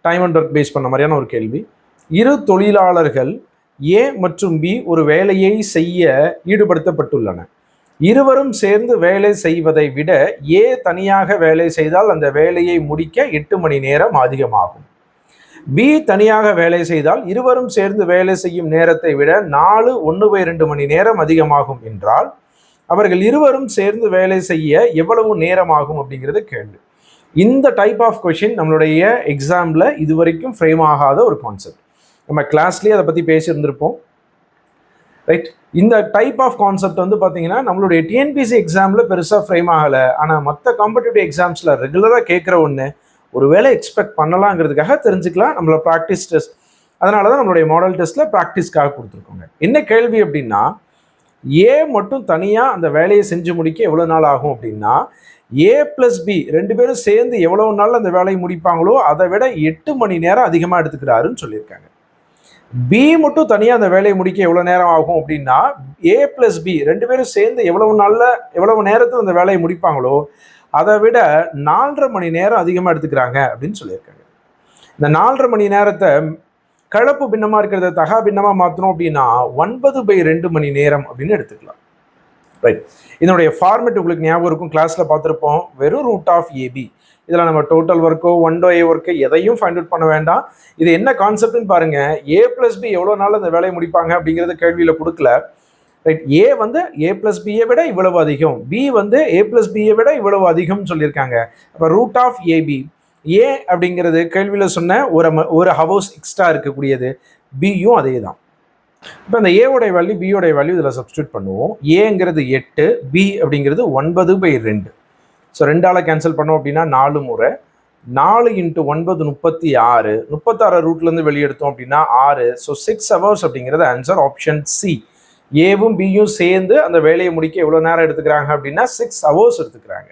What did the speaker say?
Time and work base பண்ண மாதிரியான ஒரு கேள்வி. இரு தொழிலாளர்கள் ஏ மற்றும் பி ஒரு வேலையை செய்ய ஈடுபடுத்தப்பட்டுள்ளன. இருவரும் சேர்ந்து வேலை செய்வதை விட ஏ தனியாக வேலை செய்தால் அந்த வேலையை முடிக்க 8 மணி நேரம் அதிகமாகும். பி தனியாக வேலை செய்தால் இருவரும் சேர்ந்து வேலை செய்யும் நேரத்தை விட 4 மணி நேரம் அதிகமாகும் என்றால் அவர்கள் இருவரும் சேர்ந்து வேலை செய்ய எவ்வளவு நேரம் ஆகும் அப்படிங்கிறது கேள்வி. இந்த டைப் ஆஃப் கொஷின் நம்மளுடைய எக்ஸாமில் இதுவரைக்கும் ஃப்ரேம் ஆகாத ஒரு கான்செப்ட். நம்ம கிளாஸ்லேயே அதை பற்றி பேசியிருந்திருப்போம், ரைட்? இந்த டைப் ஆஃப் கான்செப்ட் வந்து பார்த்தீங்கன்னா நம்மளுடைய டிஎன்பிசி எக்ஸாமில் பெருசாக ஃப்ரேம் ஆகலை. ஆனால் மற்ற காம்படிட்டிவ் எக்ஸாம்ஸில் ரெகுலராக கேட்குற ஒன்று ஒரு வேலை எக்ஸ்பெக்ட் பண்ணலாங்கிறதுக்காக தெரிஞ்சுக்கலாம் நம்மளோட ப்ராக்டிஸ் டெஸ்ட். அதனால தான் நம்மளுடைய மாடல் டெஸ்ட்டில் ப்ராக்டிஸ்க்காக கொடுத்துருக்கோங்க. என்ன கேள்வி அப்படின்னா, ஏ மட்டும் தனியாக அந்த வேலையை செஞ்சு முடிக்க எவ்வளோ நாள் ஆகும் அப்படின்னா, ஏ ப்ளஸ் பி 2 பேரும் சேர்ந்து எவ்வளோ நாள் அந்த வேலையை முடிப்பாங்களோ அதை விட 8 மணி நேரம் அதிகமாக எடுத்துக்கிறாருன்னு சொல்லியிருக்காங்க. பி மட்டும் தனியாக அந்த வேலையை முடிக்க எவ்வளோ நேரம் ஆகும் அப்படின்னா, ஏ ப்ளஸ் பி 2 பேரும் சேர்ந்து எவ்வளவு நேரத்தில் அந்த வேலையை முடிப்பாங்களோ அதை விட 4.5 மணி நேரம் அதிகமாக எடுத்துக்கிறாங்க அப்படின்னு சொல்லியிருக்காங்க. இந்த 4.5 மணி நேரத்தை கலப்பு பின்னமாக இருக்கிறத தகா பின்னமாக மாற்றணும் அப்படின்னா 9/2 மணி நேரம் அப்படின்னு எடுத்துக்கலாம், ரைட்? இதனுடைய ஃபார்மெட் உங்களுக்கு ஞாபகம் இருக்கும், கிளாஸில் பார்த்துருப்போம். வெறும் ரூட் ஆஃப் ஏபி. இதில் நம்ம டோட்டல் ஒர்க்கோ 1/a ஒர்க்கோ எதையும் ஃபைண்ட் அவுட் பண்ண வேண்டாம். இது என்ன கான்செப்ட்னு பாருங்க. ஏ ப்ளஸ் பி எவ்வளோ நாள் அந்த வேலையை முடிப்பாங்க அப்படிங்கிறது கேள்வியில் கொடுக்கல, ரைட்? ஏ வந்து ஏ ப்ளஸ் பியை விட இவ்வளவு அதிகம், பி வந்து ஏ ப்ளஸ் பியை விட இவ்வளவு அதிகம்னு சொல்லியிருக்காங்க. அப்போ ரூட் ஆஃப் ஏபி, ஏ அப்படிங்கிறது கேள்வியில் சொன்ன ஒரு ஹவர்ஸ் எக்ஸ்ட்ரா இருக்கக்கூடியது, பியும் அதே தான். இப்போ இந்த ஏவோடைய வேல்யூ பியோடைய வேல்யூ இதில் சப்ஸ்டியூட் பண்ணுவோம். ஏங்கிறது 8, பி அப்படிங்கிறது 9/2. ஸோ 2ஆல் கேன்சல் பண்ணோம் அப்படின்னா 4 முறை. 4 × 9 36. 36 ரூட்லேருந்து வெளியெடுத்தோம் அப்படின்னா 6. ஸோ 6 ஹவர்ஸ் அப்படிங்கிறது ஆன்சர் ஆப்ஷன் சி. ஏவும் பியும் சேர்ந்து அந்த வேலையை முடிக்க எவ்வளோ நேரம் எடுத்துக்கிறாங்க அப்படின்னா 6 ஹவர்ஸ் எடுத்துக்கிறாங்க.